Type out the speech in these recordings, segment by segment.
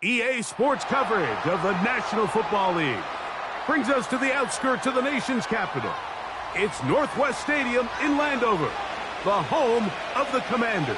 EA Sports coverage of the National Football League brings us to the outskirts of the nation's capital. It's Northwest Stadium in Landover, the home of the Commanders.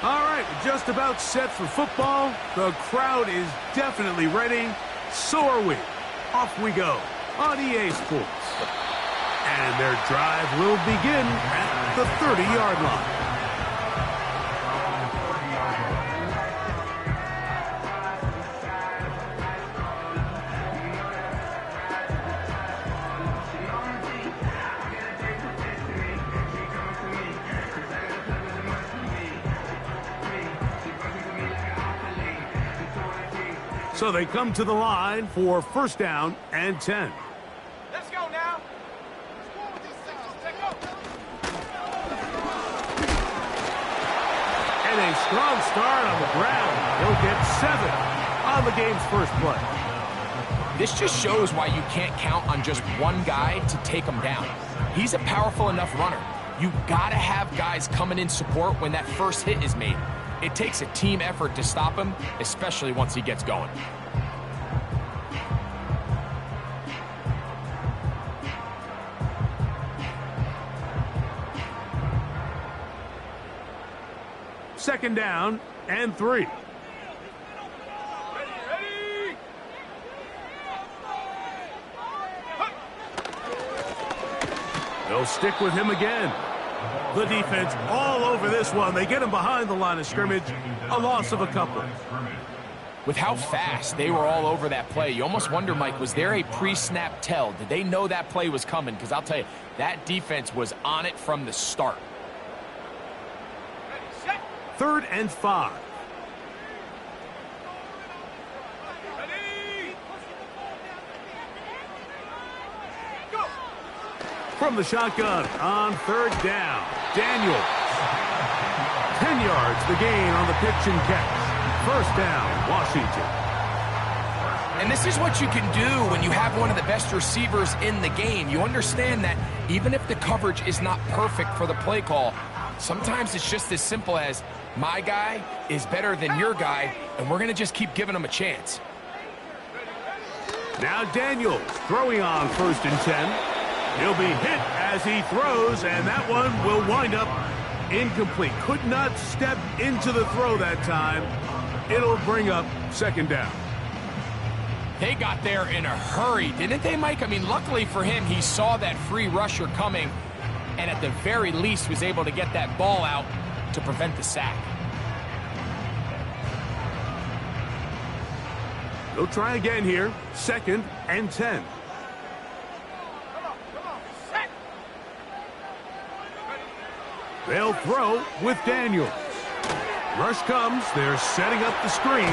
All right, just about set for football. The crowd is definitely ready. So are we. Off we go on EA Sports. And their drive will begin at the 30-yard line. So they come to the line for first down and 10. Let's go now. And a strong start on the ground. He'll get 7 on the game's first play. This just shows why you can't count on just one guy to take him down. He's a powerful enough runner. You gotta have guys coming in support when that first hit is made. It takes a team effort to stop him, especially once he gets going. Second down and 3. Ready. They'll stick with him again. The defense all over this one. They get him behind the line of scrimmage. A loss of a couple. With how fast they were all over that play, you almost wonder, Mike, was there a pre-snap tell? Did they know that play was coming? Because I'll tell you, that defense was on it from the start. 3rd and 5. From the shotgun on 3rd down, Daniels. 10 yards the gain on the pitch and catch. First down, Washington. And this is what you can do when you have one of the best receivers in the game. You understand that even if the coverage is not perfect for the play call, sometimes it's just as simple as my guy is better than your guy, and we're going to just keep giving him a chance. Now Daniels throwing on 1st and 10. He'll be hit as he throws, and that one will wind up incomplete. Could not step into the throw that time. It'll bring up 2nd down. They got there in a hurry, didn't they, Mike? I mean, luckily for him, he saw that free rusher coming, and at the very least was able to get that ball out to prevent the sack. They'll try again here. 2nd and 10. They'll throw with Daniels. Rush comes. They're setting up the screen.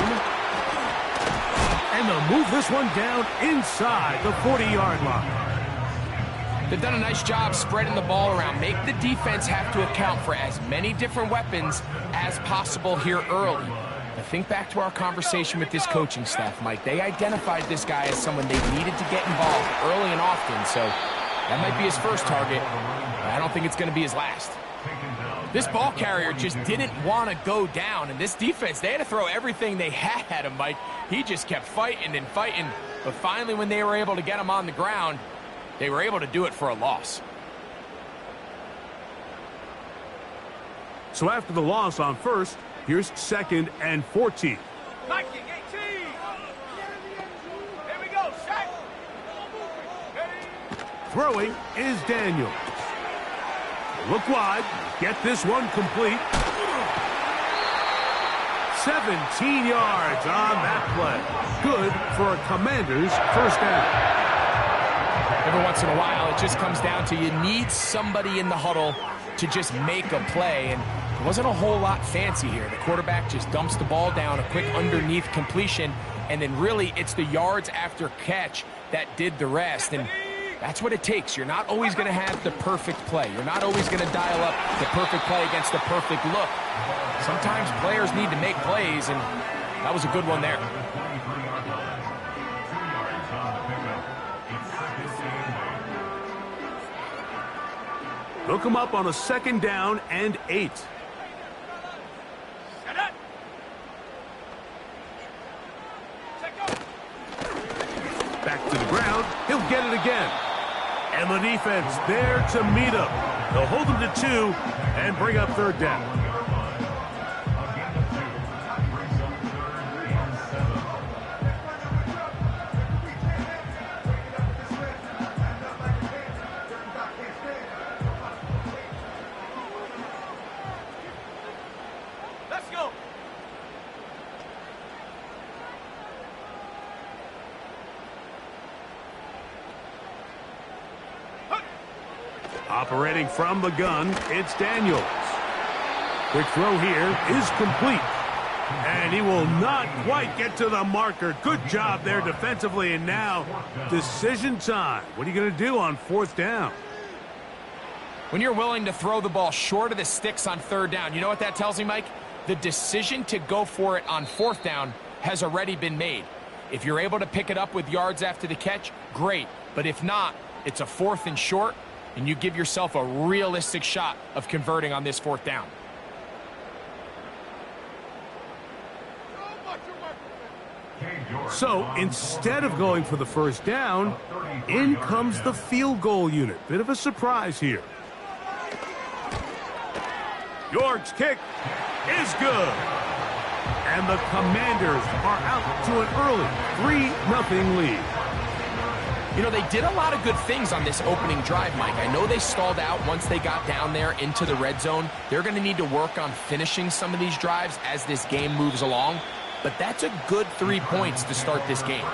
And they'll move this one down inside the 40-yard line. They've done a nice job spreading the ball around. Make the defense have to account for as many different weapons as possible here early. Now think back to our conversation with this coaching staff, Mike. They identified this guy as someone they needed to get involved early and often, so that might be his first target, but I don't think it's going to be his last. This ball carrier just didn't want to go down, and this defense, they had to throw everything they had at him, Mike. He just kept fighting and fighting, but finally when they were able to get him on the ground, they were able to do it for a loss. So after the loss on 1st, here's 2nd and 14. Viking 18. Here we go, Shaq. Throwing is Daniels. Look wide. Get this one complete. 17 yards on that play. Good for a Commanders first down. Every once in a while, it just comes down to you need somebody in the huddle to just make a play, and it wasn't a whole lot fancy here. The quarterback just dumps the ball down, a quick underneath completion, and then really it's the yards after catch that did the rest. And That's what it takes. You're not always going to have the perfect play. You're not always going to dial up the perfect play against the perfect look. Sometimes players need to make plays, and that was a good one there. Hook him up on a 2nd down and 8. Back to the ground. He'll get it again. And the defense there to meet him. They'll hold him to 2 and bring up 3rd down. Let's go. Operating from the gun, it's Daniels. Quick throw here is complete. And he will not quite get to the marker. Good job there defensively. And now, decision time. What are you going to do on 4th down? When you're willing to throw the ball short of the sticks on 3rd down, you know what that tells me, Mike? The decision to go for it on 4th down has already been made. If you're able to pick it up with yards after the catch, great. But if not, it's a 4th and short, and you give yourself a realistic shot of converting on this 4th down. So instead of going for the 1st down, in comes the field goal unit. Bit of a surprise here. York's kick is good. And the Commanders are out to an early 3-0 lead. You know, they did a lot of good things on this opening drive, Mike. I know they stalled out once they got down there into the red zone. They're going to need to work on finishing some of these drives as this game moves along. But that's a good 3 points to start this game.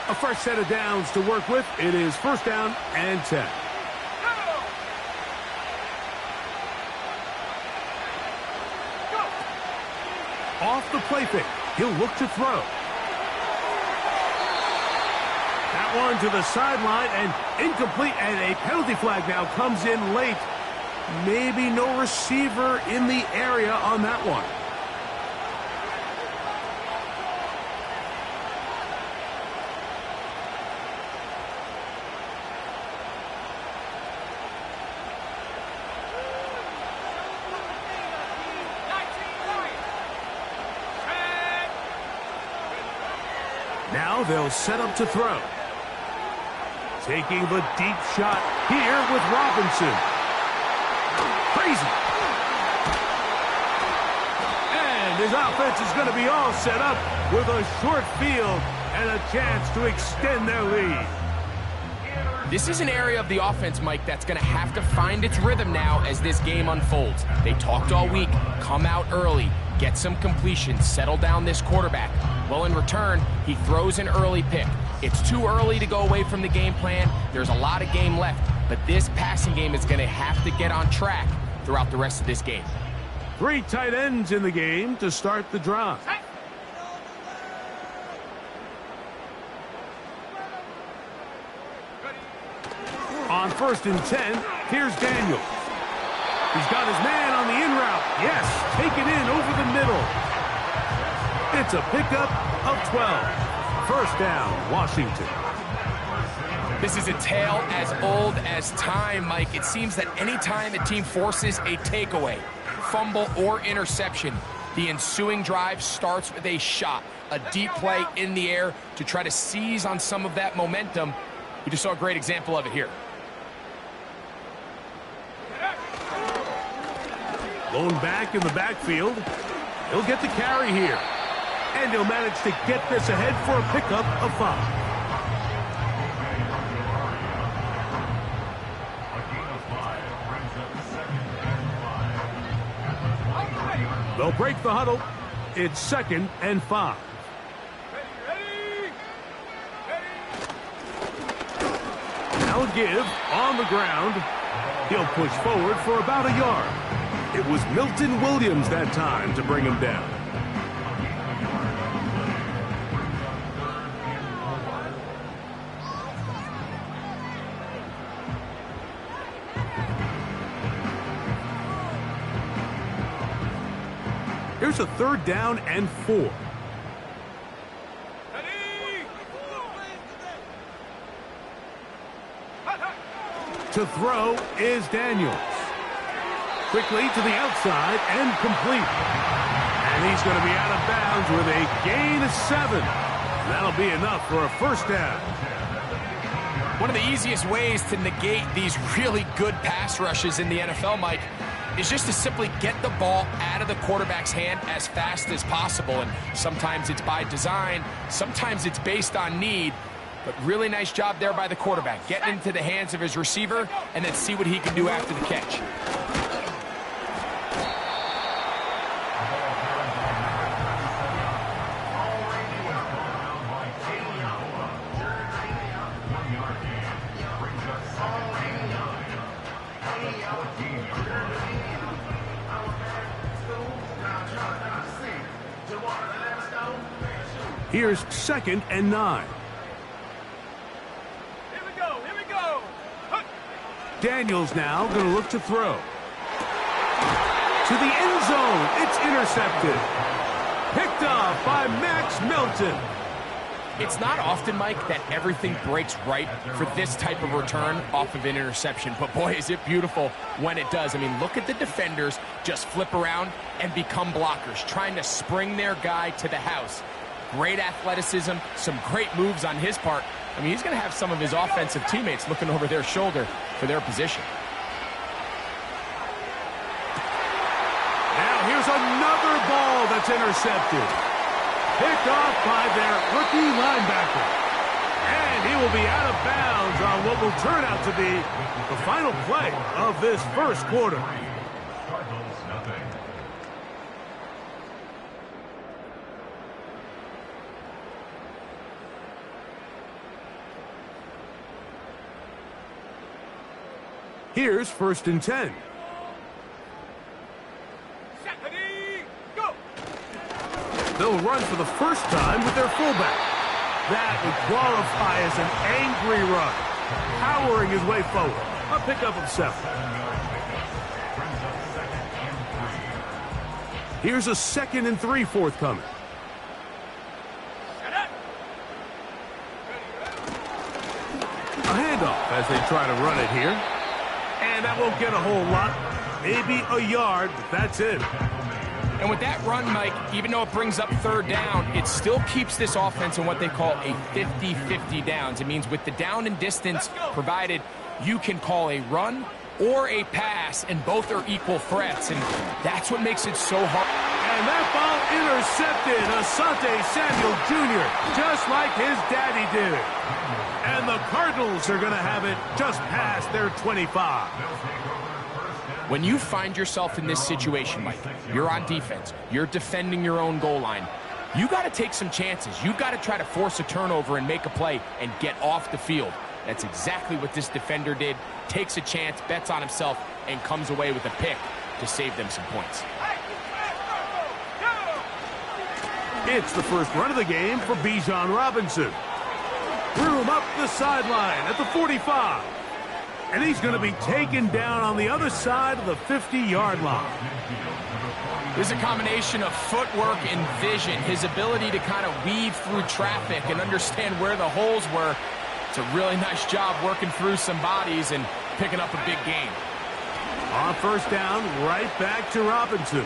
A fresh set of downs to work with. It is 1st down and 10. Off the play fake. He'll look to throw. That one to the sideline and incomplete, and a penalty flag now comes in late. Maybe no receiver in the area on that one. Now they'll set up to throw. Taking the deep shot here with Robinson. Crazy. And his offense is going to be all set up with a short field and a chance to extend their lead. This is an area of the offense, Mike, that's going to have to find its rhythm now as this game unfolds. They talked all week, come out early, get some completions, settle down this quarterback. Well, in return, he throws an early pick. It's too early to go away from the game plan. There's a lot of game left, but this passing game is going to have to get on track throughout the rest of this game. 3 tight ends in the game to start the drive. On 1st and 10, here's Daniels. He's got his man on the in route. Yes, taken in over the middle. It's a pickup of 12. 1st down, Washington. This is a tale as old as time, Mike. It seems that anytime a team forces a takeaway, fumble, or interception, the ensuing drive starts with a shot, a deep play in the air to try to seize on some of that momentum. We just saw a great example of it here. Lone back in the backfield. He'll get the carry here. And he'll manage to get this ahead for a pickup of 5. They'll break the huddle. It's 2nd and 5. Now a give on the ground. He'll push forward for about a yard. It was Milton Williams that time to bring him down. Here's a 3rd down and 4. To throw is Daniels. Quickly to the outside and complete. And he's going to be out of bounds with a gain of 7. That'll be enough for a 1st down. One of the easiest ways to negate these really good pass rushes in the NFL, Mike, is just to simply get the ball out of the quarterback's hand as fast as possible. And sometimes it's by design, sometimes it's based on need. But really nice job there by the quarterback, getting into the hands of his receiver and then see what he can do after the catch. Here's 2nd and 9. Here we go. Daniels now going to look to throw. To the end zone. It's intercepted. Picked off by Max Milton. It's not often, Mike, that everything breaks right for this type of return off of an interception. But boy, is it beautiful when it does. I mean, look at the defenders just flip around and become blockers, trying to spring their guy to the house. Great athleticism, some great moves on his part. I mean, he's going to have some of his offensive teammates looking over their shoulder for their position. Now here's another ball that's intercepted. Picked off by their rookie linebacker. And he will be out of bounds on what will turn out to be the final play of this 1st quarter. Here's 1st and 10. Go. They'll run for the first time with their fullback. That would qualify as an angry run. Powering his way forward. A pickup of 7. Here's a 2nd and 3 forthcoming. A handoff as they try to run it here. And that won't get a whole lot. Maybe a yard, but that's it. And with that run, Mike, even though it brings up 3rd down, it still keeps this offense in what they call a 50-50 downs. It means with the down and distance provided, you can call a run or a pass, and both are equal threats. And that's what makes it so hard. And that ball intercepted. Asante Samuel Jr., just like his daddy did. And the Cardinals are going to have it just past their 25. When you find yourself in this situation, Mike, you're on defense, you're defending your own goal line, you got to take some chances. You got to try to force a turnover and make a play and get off the field. That's exactly what this defender did. Takes a chance, bets on himself, and comes away with a pick to save them some points. It's the first run of the game for Bijan Robinson. Threw him up the sideline at the 45. And he's going to be taken down on the other side of the 50-yard line. There's a combination of footwork and vision, his ability to kind of weave through traffic and understand where the holes were. It's a really nice job working through some bodies and picking up a big gain. On 1st down, right back to Robinson.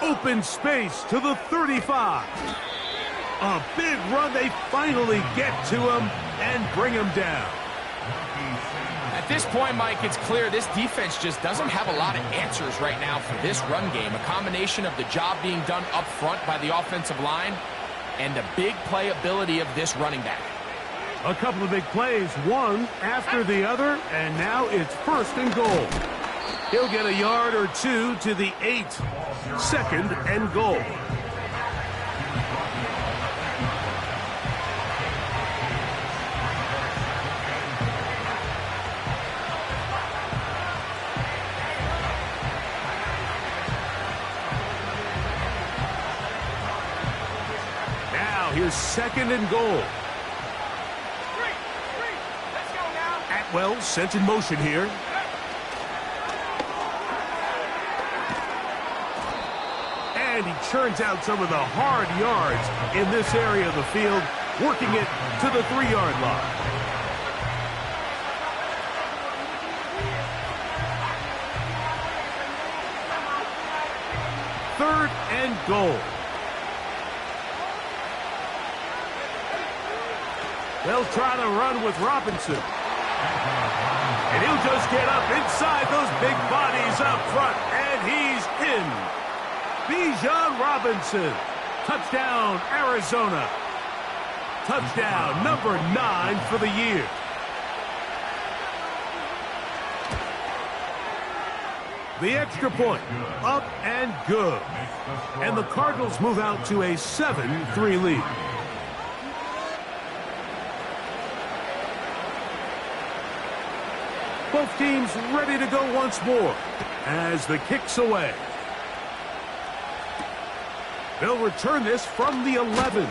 Open space to the 35. A big run. They finally get to him and bring him down. At this point, Mike, it's clear this defense just doesn't have a lot of answers right now for this run game. A combination of the job being done up front by the offensive line and the big playability of this running back. A couple of big plays, one after the other, and now it's 1st and goal. He'll get a yard or 2 to the 8. 2nd and goal. Now here's 2nd and goal. Let's go now. Atwell sent in motion here. And he churns out some of the hard yards in this area of the field, working it to the 3-yard line. Third and goal. They'll try to run with Robinson. And he'll just get up inside those big bodies up front, and he's in. Bijan Robinson. Touchdown, Arizona. Touchdown number 9 for the year. The extra point, up and good. And the Cardinals move out to a 7-3 lead. Both teams ready to go once more as the kick's away. They'll return this from the 11.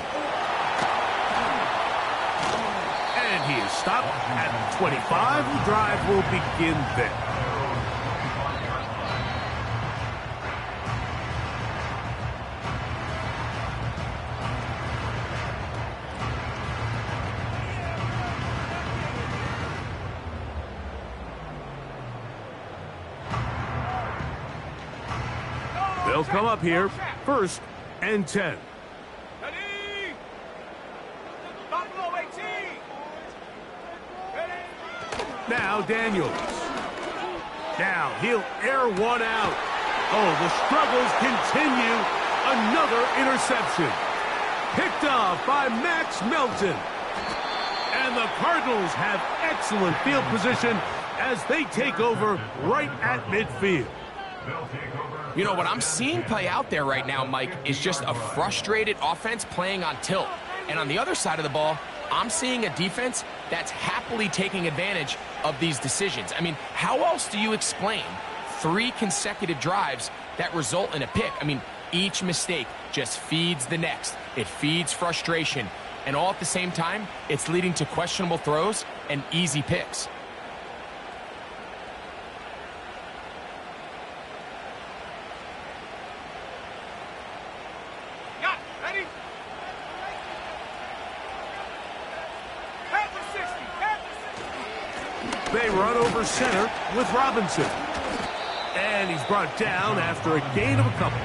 And he is stopped at the 25. The drive will begin there. They'll come up here, 1st and 10. Ready? Buffalo 18. Ready? Now Daniels. Now he'll air one out. Oh, the struggles continue. Another interception. Picked off by Max Melton. And the Cardinals have excellent field position as they take over right at midfield. You know, what I'm seeing play out there right now, Mike, is just a frustrated offense playing on tilt. And on the other side of the ball, I'm seeing a defense that's happily taking advantage of these decisions. I mean, how else do you explain 3 consecutive drives that result in a pick? I mean, each mistake just feeds the next. It feeds frustration. And all at the same time, it's leading to questionable throws and easy picks. They run over center with Robinson. And he's brought down after a gain of a couple.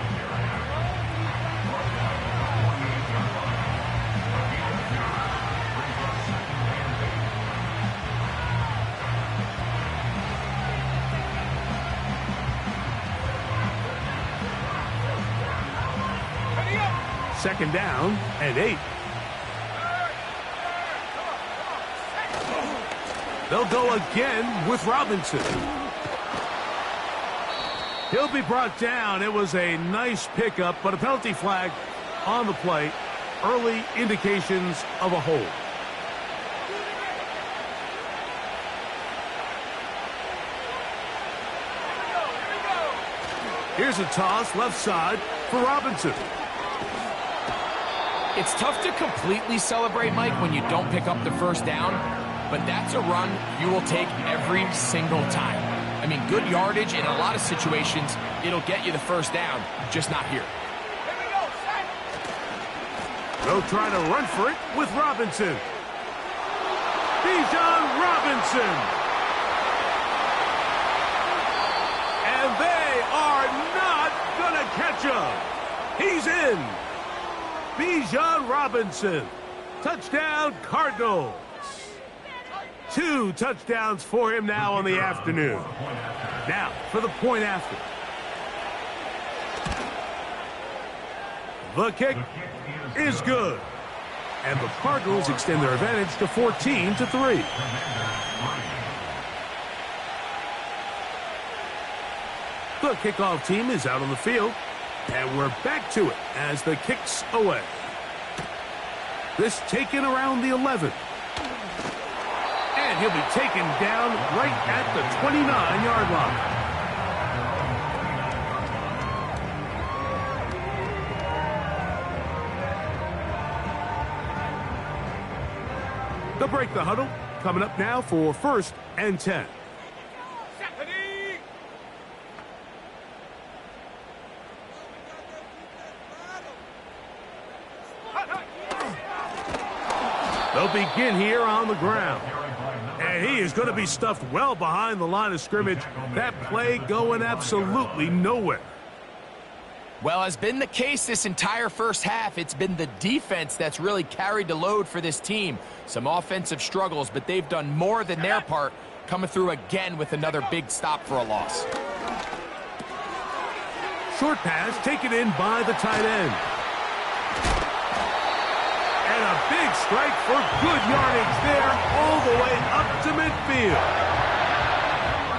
Second down and 8. They'll go again with Robinson. He'll be brought down. It was a nice pickup, but a penalty flag on the play. Early indications of a hold. Here's a toss left side for Robinson. It's tough to completely celebrate, Mike, when you don't pick up the first down. But that's a run you will take every single time. I mean, good yardage in a lot of situations, it'll get you the first down, just not here. They'll try to run for it with Robinson. Bijan Robinson. And they are not going to catch him. He's in. Bijan Robinson. Touchdown, Cardinals. 2 touchdowns for him now on the afternoon. Now for the point after. The kick is good. And the Cardinals extend their advantage to 14-3. The kickoff team is out on the field. And we're back to it as the kick's away. This taken around the 11. And he'll be taken down right at the 29-yard line. They'll break the huddle. Coming up now for 1st and 10. Ready. They'll begin here on the ground. And he is going to be stuffed well behind the line of scrimmage. That play going absolutely nowhere. Well, has been the case this entire first half. It's been the defense that's really carried the load for this team. Some offensive struggles, but they've done more than their part, coming through again with another big stop for a loss. Short pass taken in by the tight end. And a big strike for good yardage there all the way up to midfield.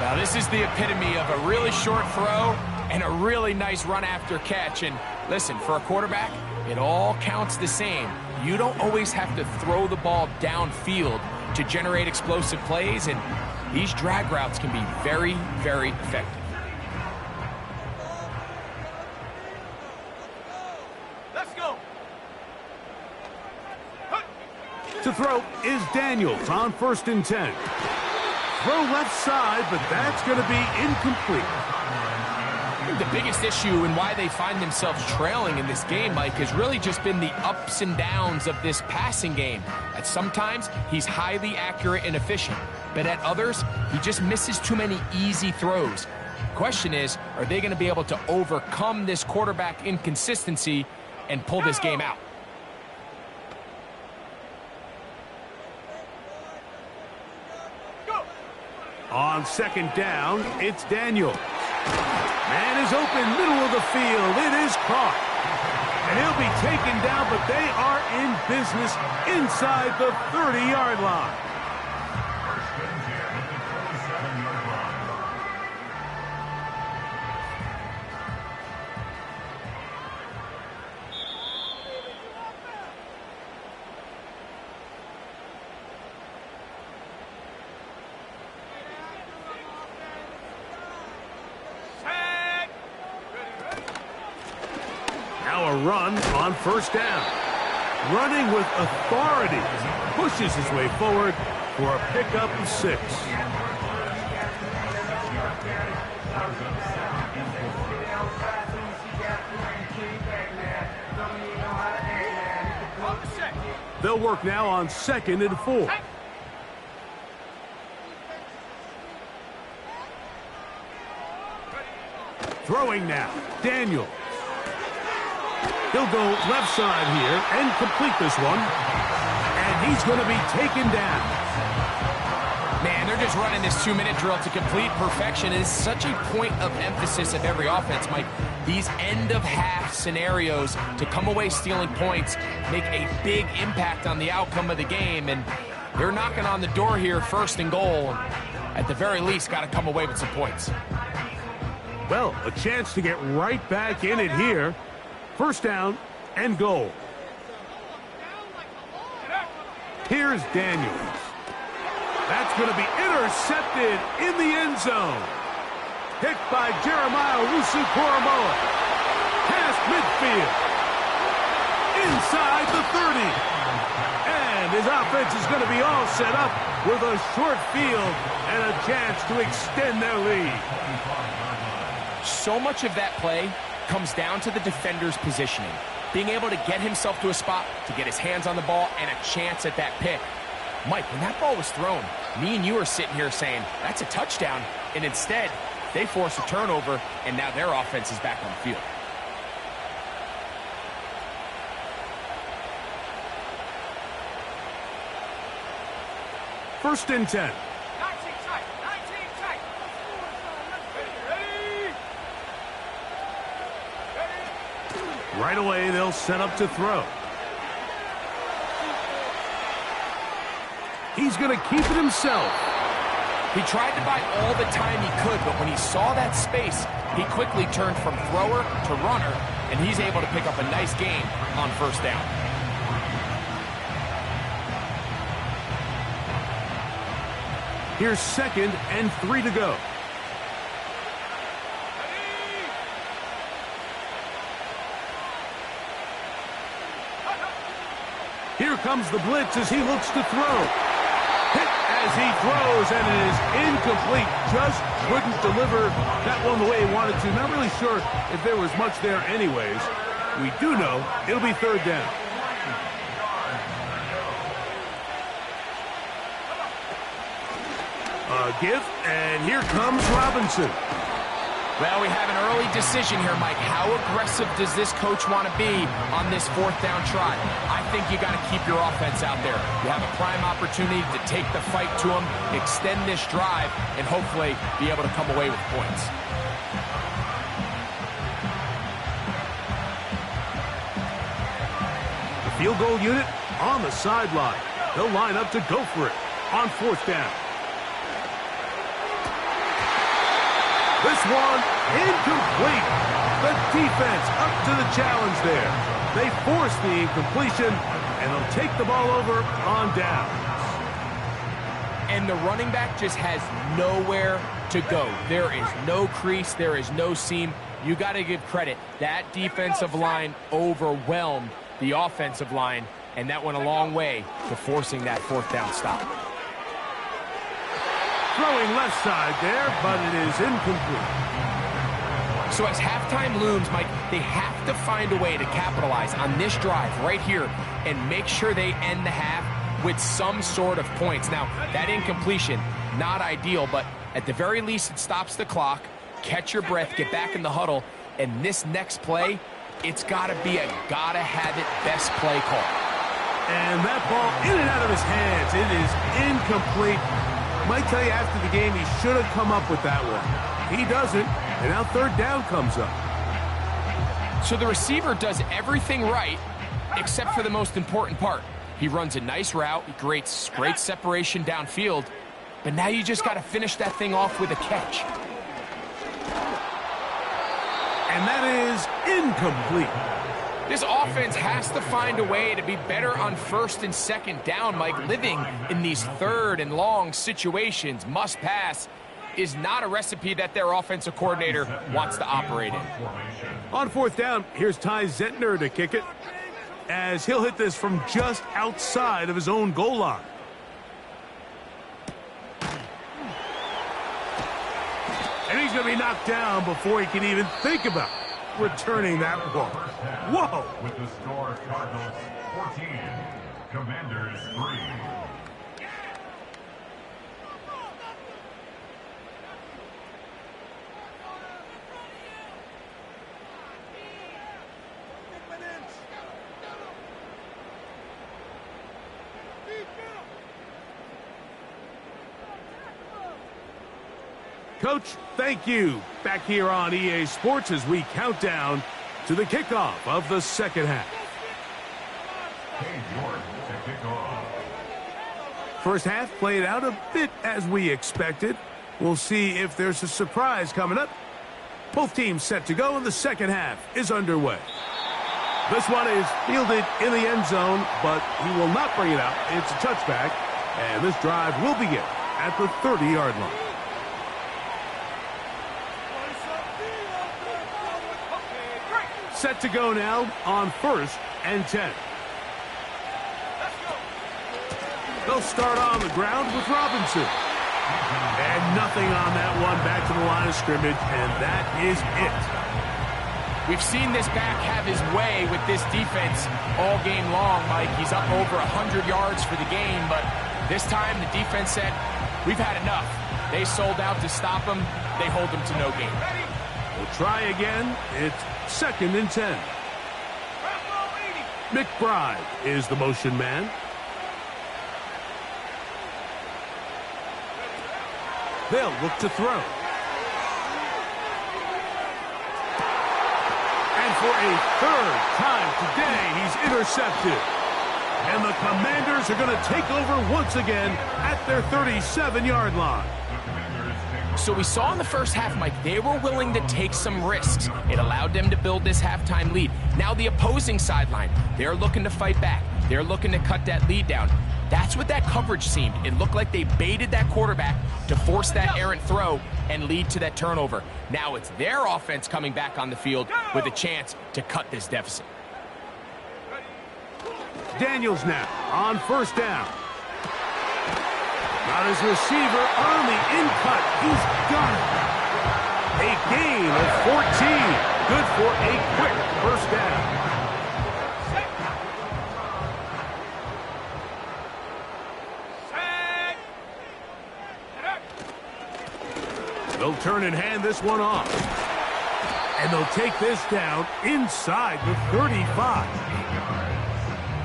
Now, this is the epitome of a really short throw and a really nice run after catch. And listen, for a quarterback, it all counts the same. You don't always have to throw the ball downfield to generate explosive plays, and these drag routes can be very, very effective. Let's go. To throw is Daniels on 1st and 10. Throw left side, but that's going to be incomplete. The biggest issue and why they find themselves trailing in this game, Mike, has really just been the ups and downs of this passing game. At sometimes, he's highly accurate and efficient, but at others, he just misses too many easy throws. Question is, are they going to be able to overcome this quarterback inconsistency and pull this game out? On 2nd down, it's Daniel. Man is open, middle of the field. It is caught. And he'll be taken down, but they are in business inside the 30-yard line. Run on 1st down. Running with authority. Pushes his way forward for a pickup of 6. They'll work now on 2nd and 4. Throwing now, Daniel. He'll go left side here and complete this one. And he's going to be taken down. Man, they're just running this 2-minute drill to complete perfection. It is such a point of emphasis of every offense, Mike. These end-of-half scenarios to come away stealing points make a big impact on the outcome of the game. And they're knocking on the door here, 1st and goal. At the very least, got to come away with some points. Well, a chance to get right back in it here. 1st down and goal. Here's Daniels. That's going to be intercepted in the end zone. Picked by Jeremiah Wusu-Koromoa. Past midfield. Inside the 30. And his offense is going to be all set up with a short field and a chance to extend their lead. So much of that play comes down to the defender's positioning. Being able to get himself to a spot, to get his hands on the ball, and a chance at that pick. Mike, when that ball was thrown, me and you are sitting here saying, that's a touchdown. And instead, they force a turnover, and now their offense is back on the field. First and 10. 19 tight. 19 tight. Ready. Right away, they'll set up to throw. He's going to keep it himself. He tried to buy all the time he could, but when he saw that space, he quickly turned from thrower to runner, and he's able to pick up a nice gain on 1st down. Here's 2nd and 3 to go. Here comes the blitz as he looks to throw. as he throws, and it is incomplete. Just couldn't deliver that one the way he wanted to. Not really sure if there was much there anyways. We do know it'll be third down. A give, and here comes Robinson. Well, we have an early decision here, Mike. How aggressive does this coach want to be on this fourth down try? I think you got to keep your offense out there. You have a prime opportunity to take the fight to them, extend this drive, and hopefully be able to come away with points. The field goal unit on the sideline. They'll line up to go for it on fourth down. This one incomplete. The defense up to the challenge there. They force the incompletion, and they'll take the ball over on downs. And the running back just has nowhere to go. There is no crease. There is no seam. You got to give credit. That defensive line overwhelmed the offensive line, and that went a long way to forcing that fourth down stop. Throwing left side there, but it is incomplete. So as halftime looms, Mike, they have to find a way to capitalize on this drive right here and make sure they end the half with some sort of points. Now, that incompletion, not ideal, but at the very least it stops the clock. Catch your breath, get back in the huddle, and this next play, it's got to be a gotta-have-it best play call. And that ball in and out of his hands. It is incomplete. Might tell you after the game he should have come up with that one. He doesn't, and now third down comes up. So the receiver does everything right except for the most important part. He runs a nice route, he creates great separation downfield, but now you just got to finish that thing off with a catch. And that is incomplete. This offense has to find a way to be better on first and second down, Mike. Living in these third and long situations, must pass, is not a recipe that their offensive coordinator wants to operate in. On fourth down, here's Ty Zentner to kick it, as he'll hit this from just outside of his own goal line. And he's going to be knocked down before he can even think about returning that one. Whoa! With the score, Cardinals 14, Commanders 3. Coach, thank you. Back here on EA Sports as we count down to the kickoff of the second half. Hey, Jordan to kick off. First half played out a bit as we expected. We'll see if there's a surprise coming up. Both teams set to go, and the second half is underway. This one is fielded in the end zone, but he will not bring it out. It's a touchback, and this drive will begin at the 30-yard line. Set to go now on first and 10. They'll start on the ground with Robinson. And nothing on that one, back to the line of scrimmage, and that is it. We've seen this back have his way with this defense all game long, Mike. He's up over 100 yards for the game, but this time the defense said, we've had enough. They sold out to stop him. They hold him to no gain. We'll try again. It's second and 10. McBride is the motion man. They'll look to throw. And for a third time today, he's intercepted. And the Commanders are going to take over once again at their 37-yard line. So we saw in the first half, Mike, they were willing to take some risks. It allowed them to build this halftime lead. Now the opposing sideline, they're looking to fight back. They're looking to cut that lead down. That's what that coverage seemed. It looked like they baited that quarterback to force that errant throw and lead to that turnover. Now it's their offense coming back on the field with a chance to cut this deficit. Daniels now on first down. Got his receiver on the in-cut. He's got it. A gain of 14. Good for a quick first down. They'll turn and hand this one off. And they'll take this down inside the 35.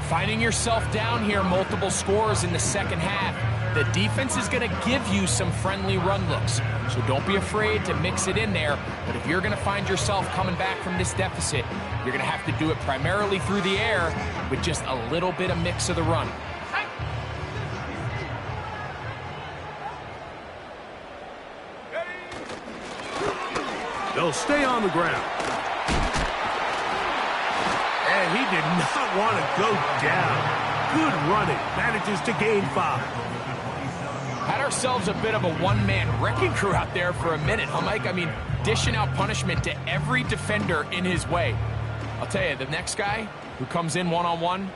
Finding yourself down here, multiple scores in the second half. The defense is going to give you some friendly run looks. So don't be afraid to mix it in there. But if you're going to find yourself coming back from this deficit, you're going to have to do it primarily through the air with just a little bit of mix of the run. They'll stay on the ground. And he did not want to go down. Good running. Manages to gain 5. Had ourselves a bit of a one-man wrecking crew out there for a minute, huh, Mike? I mean, dishing out punishment to every defender in his way. I'll tell you, the next guy who comes in one-on-one,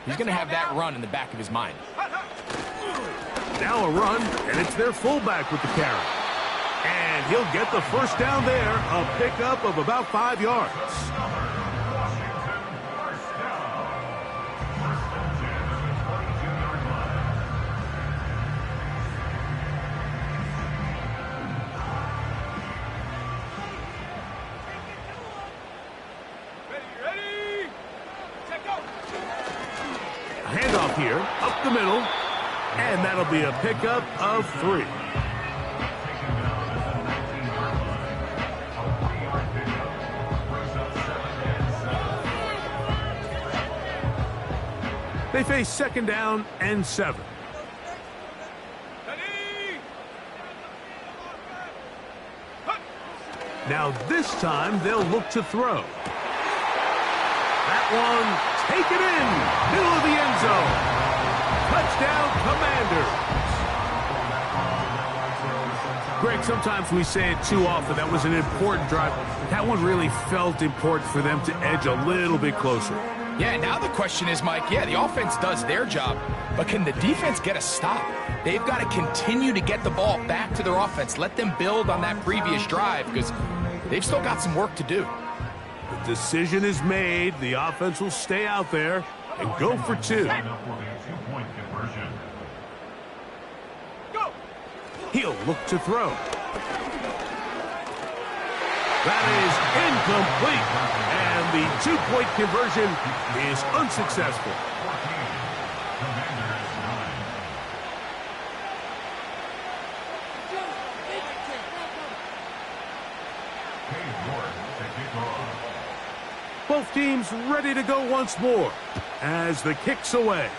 he's going to have that run in the back of his mind. Now a run, and it's their fullback with the carry. And he'll get the first down there, a pickup of about 5 yards. Ready? Check go. A handoff here, up the middle, and that'll be a pickup of 3. They face second down and 7. Ready? Now this time they'll look to throw. That one, take it in, middle of the end zone. Touchdown, Commanders. Greg, sometimes we say it too often. That was an important drive. That one really felt important for them to edge a little bit closer. Yeah, now the question is, Mike, yeah, the offense does their job, but can the defense get a stop? They've got to continue to get the ball back to their offense. Let them build on that previous drive because they've still got some work to do. The decision is made. The offense will stay out there and go for 2. Go. He'll look to throw. That is incomplete. And the 2-point conversion is unsuccessful. Both teams ready to go once more as the kick's away.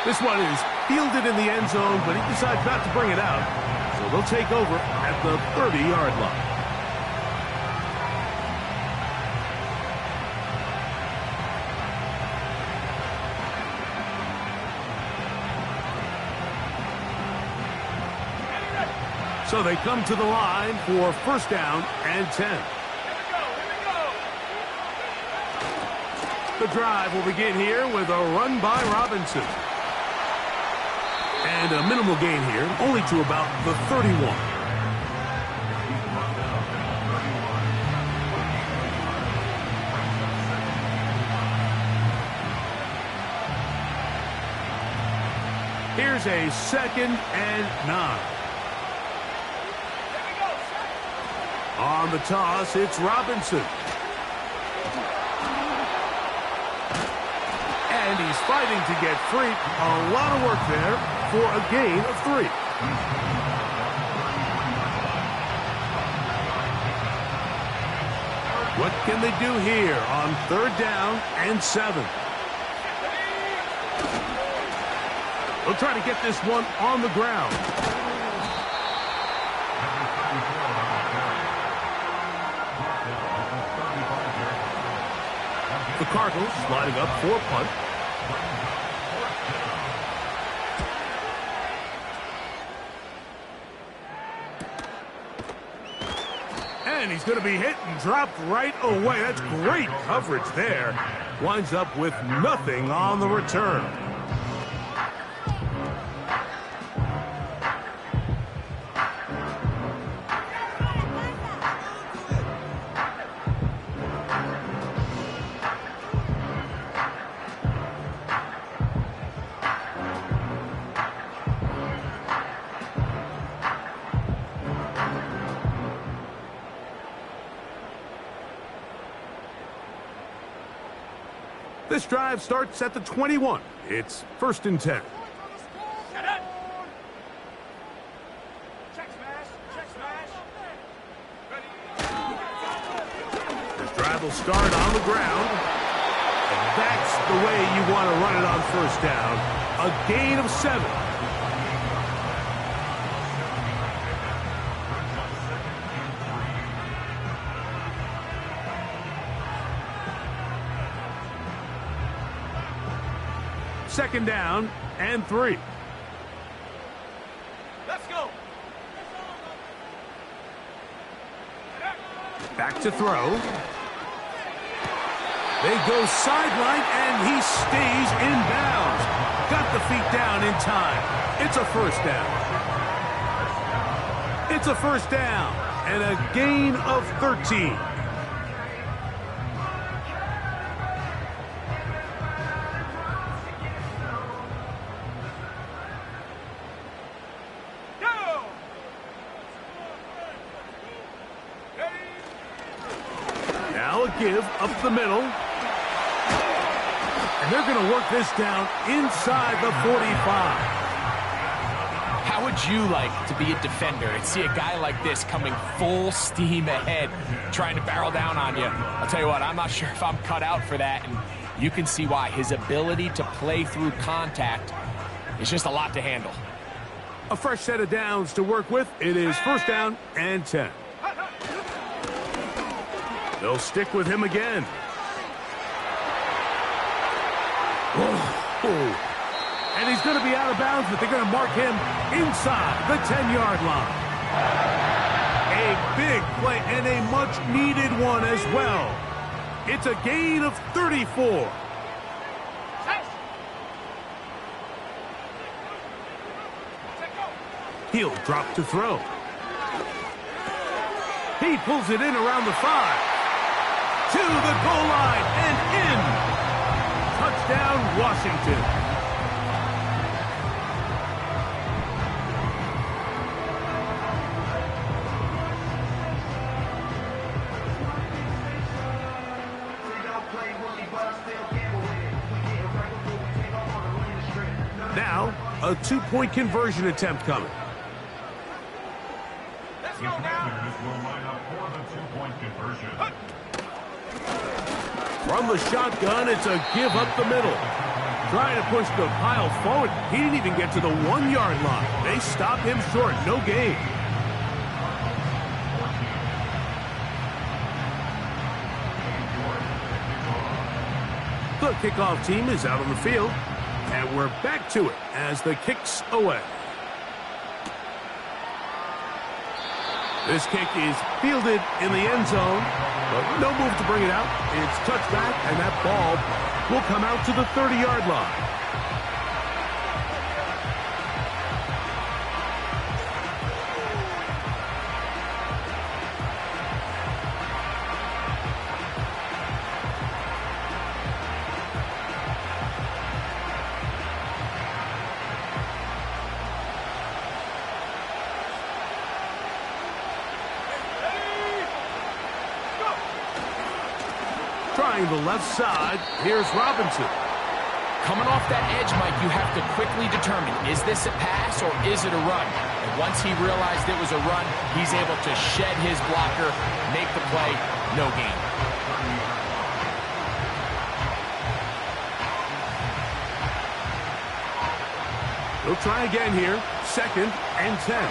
This one is fielded in the end zone, but he decides not to bring it out. So they'll take over at the 30-yard line. So they come to the line for first down and 10. Here we go. The drive will begin here with a run by Robinson. And a minimal gain here, only to about the 31. Here's a 2nd and 9. On the toss, it's Robinson. And he's fighting to get free. A lot of work there for a gain of 3. What can they do here on 3rd down and 7? They'll try to get this one on the ground. The Cardinals lining up for a punt. And he's going to be hit and dropped right away. That's great coverage there. Winds up with nothing on the return. This drive starts at the 21. It's 1st and 10. This drive will start on the ground. And that's the way you want to run it on 1st down. A gain of 7. Second down and 3. Let's go. Back to throw. They go sideline, and he stays in bounds. Got the feet down in time. It's a 1st down. It's a 1st down and a gain of 13. Give up the middle. And they're going to work this down inside the 45. How would you like to be a defender and see a guy like this coming full steam ahead, trying to barrel down on you? I'll tell you what, I'm not sure if I'm cut out for that, and you can see why. His ability to play through contact is just a lot to handle. A fresh set of downs to work with. It is 1st down and 10. They'll stick with him again. Oh. And he's going to be out of bounds, but they're going to mark him inside the 10-yard line. A big play and a much-needed one as well. It's a gain of 34. He'll drop to throw. He pulls it in around the 5. To the goal line and in. Touchdown, Washington. Now, a 2-point conversion attempt coming. Let's go now. Will line up for the 2-point conversion. From the shotgun, it's a give up the middle. Trying to push the pile forward. He didn't even get to the 1-yard line. They stop him short. No gain. The kickoff team is out on the field. And we're back to it as the kick's away. This kick is fielded in the end zone, but no move to bring it out. It's touched back, and that ball will come out to the 30-yard line. Trying the left side, here's Robinson. Coming off that edge, Mike, you have to quickly determine, is this a pass or is it a run? And once he realized it was a run, he's able to shed his blocker, make the play, no gain. He'll try again here, 2nd and 10.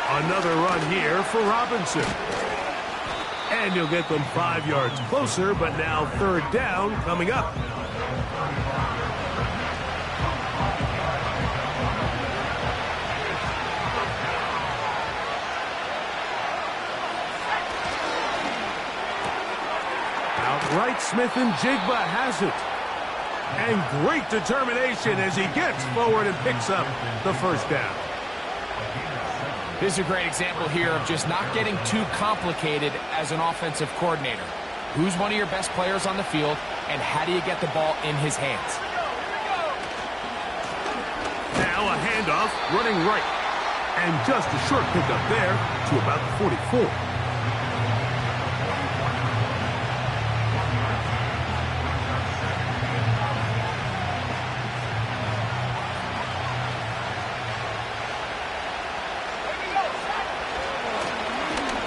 Another run here for Robinson. And he'll get them 5 yards closer, but now 3rd down coming up. Right, Smith and Jigba has it. And great determination as he gets forward and picks up the first down. This is a great example here of just not getting too complicated as an offensive coordinator. Who's one of your best players on the field, and how do you get the ball in his hands? Now a handoff, running right. And just a short pickup there to about the 44.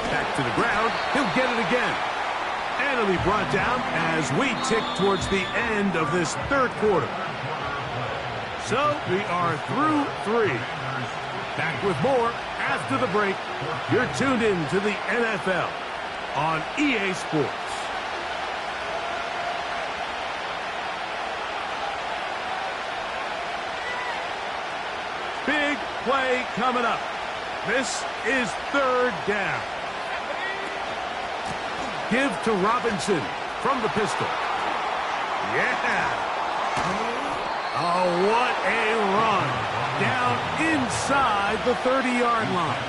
Back to the ground, he'll get it again. And it'll be brought down as we tick towards the end of this third quarter. So we are through 3. Back with more after the break. You're tuned in to the NFL on EA Sports. Big play coming up. This is third down. Give to Robinson from the pistol. Yeah. Oh, what a run. Down inside the 30-yard line.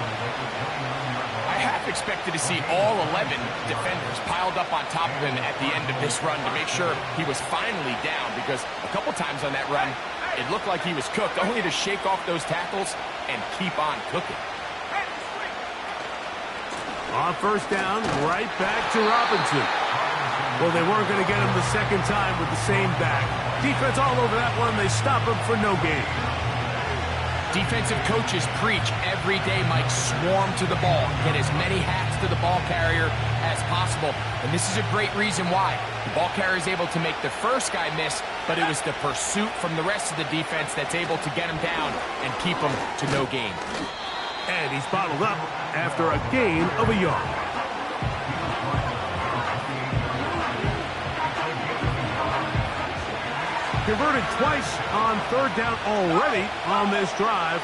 I half expected to see all 11 defenders piled up on top of him at the end of this run to make sure he was finally down, because a couple times on that run, it looked like he was cooked, only to shake off those tackles and keep on cooking. On first down, right back to Robinson. Well, they weren't going to get him the second time with the same back. Defense all over that one. They stop him for no gain. Defensive coaches preach every day, Mike, swarm to the ball. Get as many hats to the ball carrier as possible. And this is a great reason why. The ball carrier is able to make the first guy miss, but it was the pursuit from the rest of the defense that's able to get him down and keep him to no gain. And he's bottled up after a gain of a yard. Converted twice on third down already on this drive.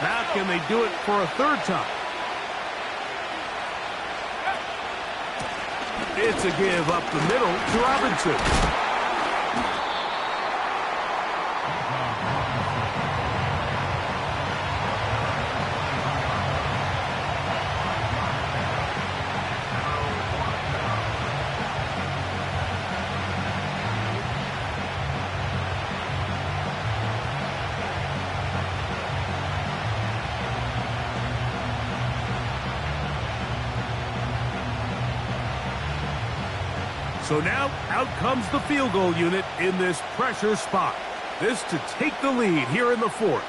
Now can they do it for a third time? It's a give up the middle to Robinson. So now, out comes the field goal unit in this pressure spot. This to take the lead here in the fourth.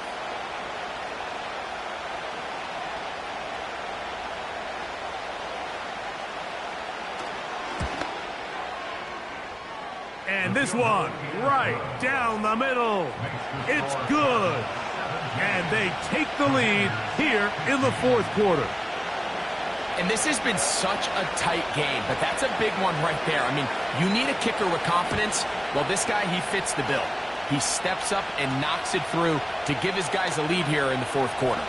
And this one, right down the middle. It's good. And they take the lead here in the fourth quarter. And this has been such a tight game, but that's a big one right there. I mean, you need a kicker with confidence. Well, this guy, he fits the bill. He steps up and knocks it through to give his guys a lead here in the fourth quarter.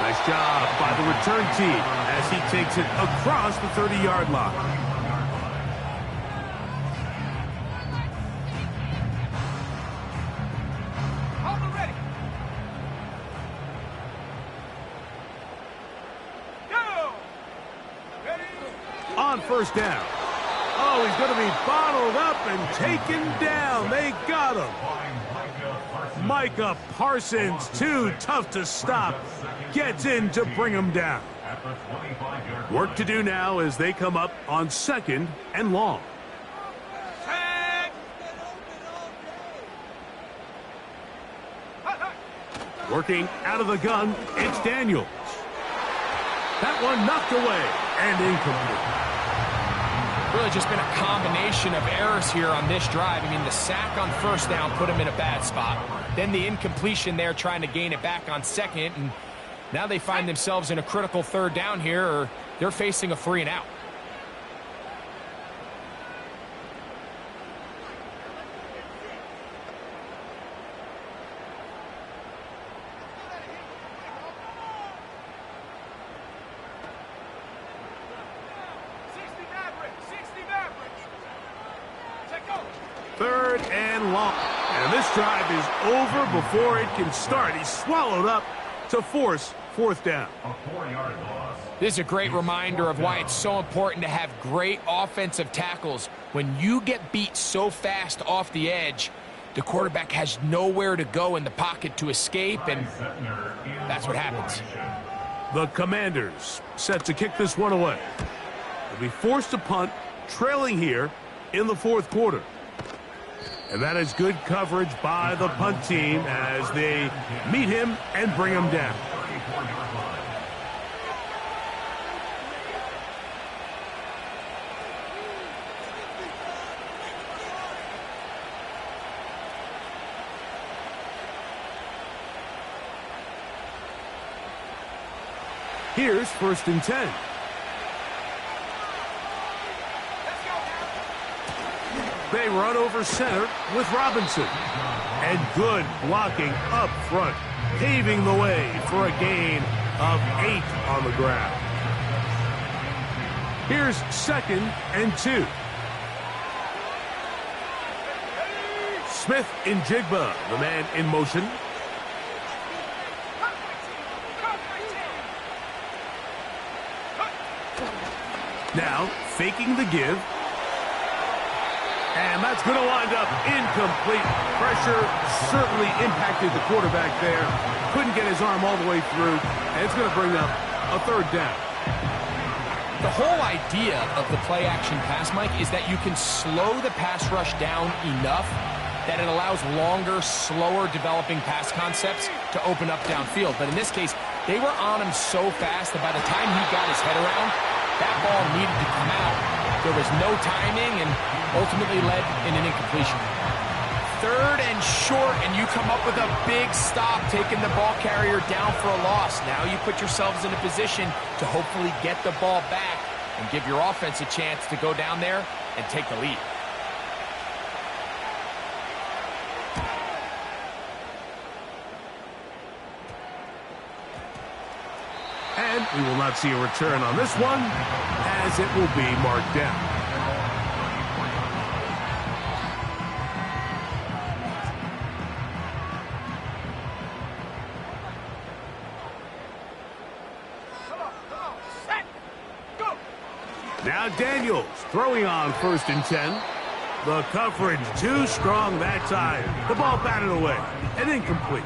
Nice job by the return team as he takes it across the 30-yard line. On first down. Oh, he's going to be bottled up and taken down. They got him. Micah Parsons, too tough to stop, gets in to bring him down. Work to do now as they come up on second and long. Working out of the gun, it's Daniels. That one knocked away and incomplete. Really just been a combination of errors here on this drive. I mean, the sack on first down put him in a bad spot. Then the incompletion there trying to gain it back on second. And now they find themselves in a critical third down here, or they're facing a 3 and out. 3rd and long. And this drive is over before it can start. He's swallowed up to force 4th down. A 4-yard loss. This is a great reminder of why it's so important to have great offensive tackles. When you get beat so fast off the edge, the quarterback has nowhere to go in the pocket to escape, and that's what happens. The Commanders set to kick this one away. They'll be forced to punt, trailing here in the 4th quarter. And that is good coverage by the punt team as they meet him and bring him down. Here's 1st and 10. They run over center with Robinson. And good blocking up front, paving the way for a gain of 8 on the ground. Here's 2nd and 2. Smith in Jigba, the man in motion. Now, faking the give. And that's going to wind up incomplete. Pressure certainly impacted the quarterback there. Couldn't get his arm all the way through. And it's going to bring up a 3rd down. The whole idea of the play-action pass, Mike, is that you can slow the pass rush down enough that it allows longer, slower developing pass concepts to open up downfield. But in this case, they were on him so fast that by the time he got his head around, that ball needed to come out. There was no timing and ultimately led in an incompletion. 3rd and short, and you come up with a big stop, taking the ball carrier down for a loss. Now you put yourselves in a position to hopefully get the ball back and give your offense a chance to go down there and take the lead. And we will not see a return on this one, as it will be marked down. Now Daniels throwing on 1st and 10. The coverage too strong that time. The ball batted away and incomplete.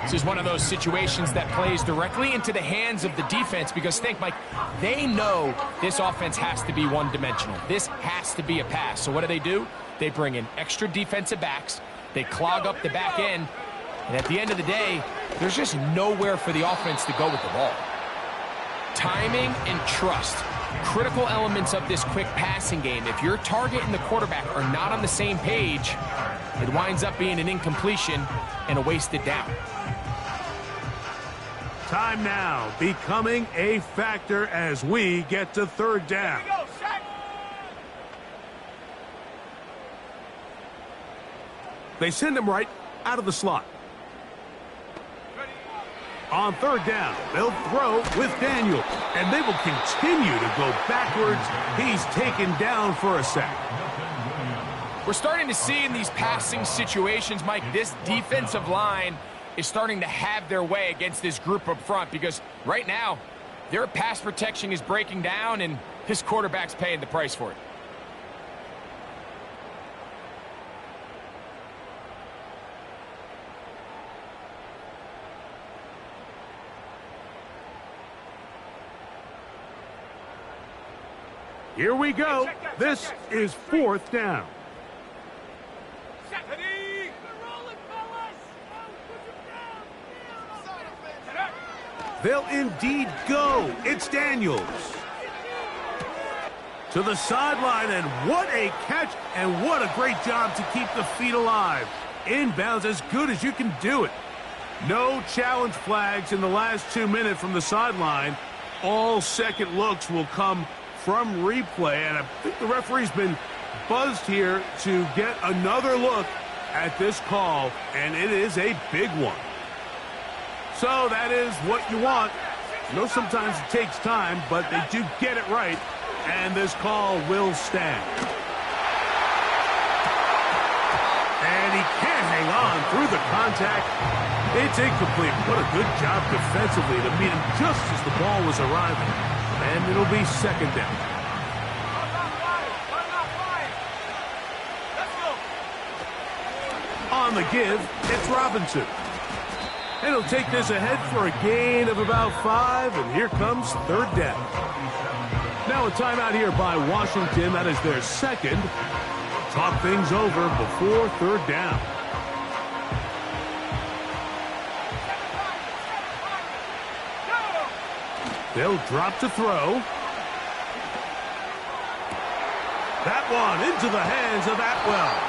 This is one of those situations that plays directly into the hands of the defense because, think, Mike, they know this offense has to be one-dimensional. This has to be a pass. So what do? They bring in extra defensive backs. They clog up the back end. And at the end of the day, there's just nowhere for the offense to go with the ball. Timing and trust, critical elements of this quick passing game. If your target and the quarterback are not on the same page, it winds up being an incompletion and a wasted down. Time now becoming a factor as we get to 3rd down. They send him right out of the slot. On 3rd down, they'll throw with Daniels, and they will continue to go backwards. He's taken down for a sack. We're starting to see in these passing situations, Mike, this defensive line is starting to have their way against this group up front because right now, their pass protection is breaking down, and this quarterback's paying the price for it. Here we go. This is 4th down. They'll indeed go. It's Daniels. To the sideline, and what a catch, and what a great job to keep the feet alive. Inbounds as good as you can do it. No challenge flags in the last 2 minutes from the sideline. All second looks will come from replay, and I think the referee's been buzzed here to get another look at this call, and it is a big one. So that is what you want. I know sometimes it takes time, but they do get it right, and this call will stand. contact. It's incomplete. What a good job defensively to meet him just as the ball was arriving. And it'll be second down. On the give, it's Robinson. And he'll take this ahead for a gain of about 5, and here comes third down. Now a timeout here by Washington. That is their second. Talk things over before third down. They'll drop to throw. That one into the hands of Atwell.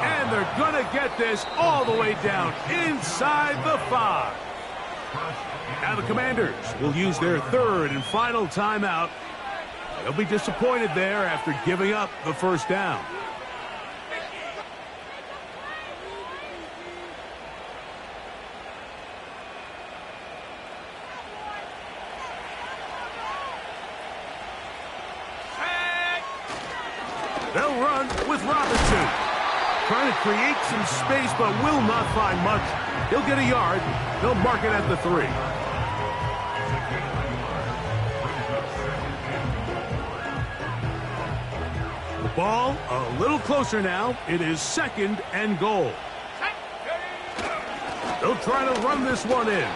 And they're going to get this all the way down inside the 5. Now the Commanders will use their third and final timeout. They'll be disappointed there after giving up the first down. They'll run with Robinson. Trying to create some space, but will not find much. He'll get a yard. They'll mark it at the 3. The ball a little closer now. It is second and goal. They'll try to run this one in.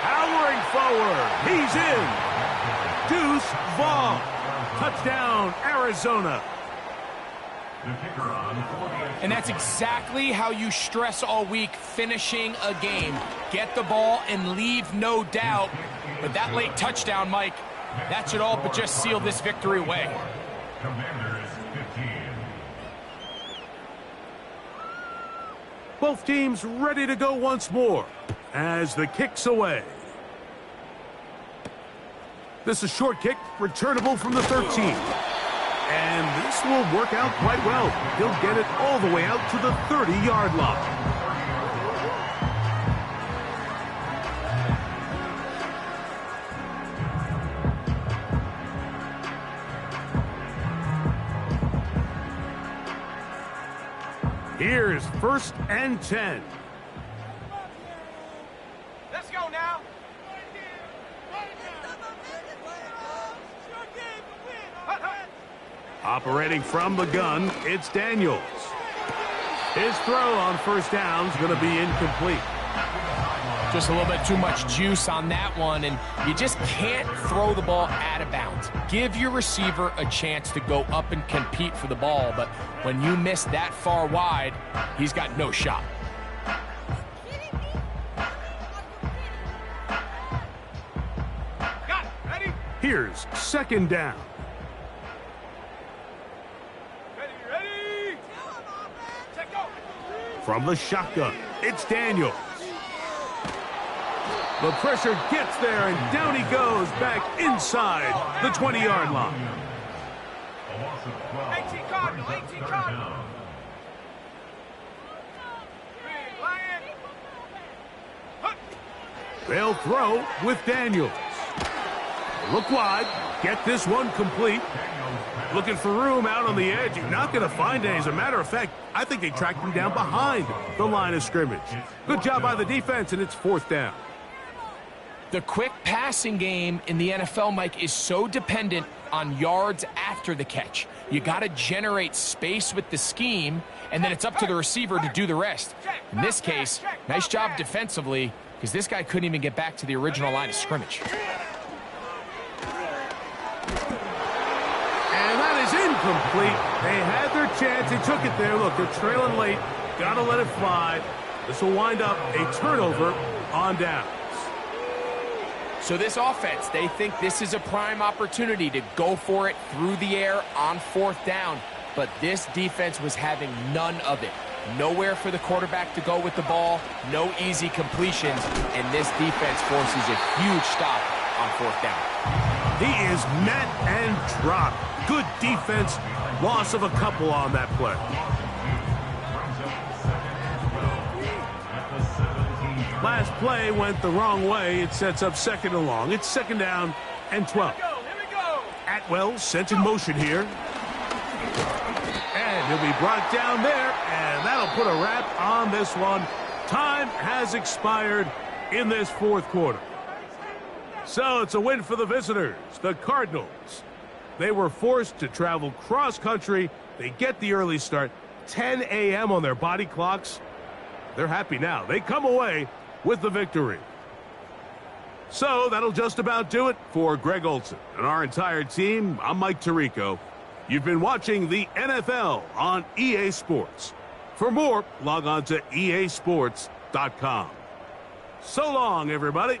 Powering forward. He's in. Deuce Vaughn. Touchdown, Arizona. And that's exactly how you stress all week, finishing a game. Get the ball and leave no doubt. But that late touchdown, Mike, that should all but just seal this victory away. Commanders 15. Both teams ready to go once more as the kick's away. This is short kick, returnable from the 13. And this will work out quite well. He'll get it all the way out to the 30-yard line. Here's first and 10. Let's go now. Operating from the gun, it's Daniels. His throw on first down is going to be incomplete. Just a little bit too much juice on that one, and you just can't throw the ball out of bounds. Give your receiver a chance to go up and compete for the ball, but when you miss that far wide, he's got no shot. Got it. Ready? Here's second down. Ready. Check go. From the shotgun, it's Daniels. The pressure gets there, and down he goes back inside the 20-yard line. A loss of 12. 18 Cardinal, 18 Cardinal. Big Lion. They'll throw with Daniels. Look wide, get this one complete. Looking for room out on the edge. You're not going to find it. As a matter of fact, I think they tracked him down behind the line of scrimmage. Good job by the defense, and it's fourth down. The quick passing game in the NFL, Mike, is so dependent on yards after the catch. You got to generate space with the scheme, and then it's up to the receiver to do the rest. In this case, nice job defensively, because this guy couldn't even get back to the original line of scrimmage. And that is incomplete. They had their chance. They took it there. Look, they're trailing late. Got to let it fly. This will wind up a turnover on down. So this offense, they think this is a prime opportunity to go for it through the air on fourth down. But this defense was having none of it. Nowhere for the quarterback to go with the ball, no easy completions, and this defense forces a huge stop on fourth down. He is met and dropped. Good defense. Loss of a couple on that play. Last play went the wrong way. It sets up second and long. It's second down and 12. Here we go. Atwell sent in motion here. And he'll be brought down there, and that'll put a wrap on this one. Time has expired in this fourth quarter. So it's a win for the visitors, the Cardinals. They were forced to travel cross-country. They get the early start, 10 a.m. on their body clocks. They're happy now. They come away with the victory. So that'll just about do it for Greg Olson and our entire team. I'm Mike Tirico. You've been watching the NFL on EA Sports. For more, log on to easports.com. So long, everybody.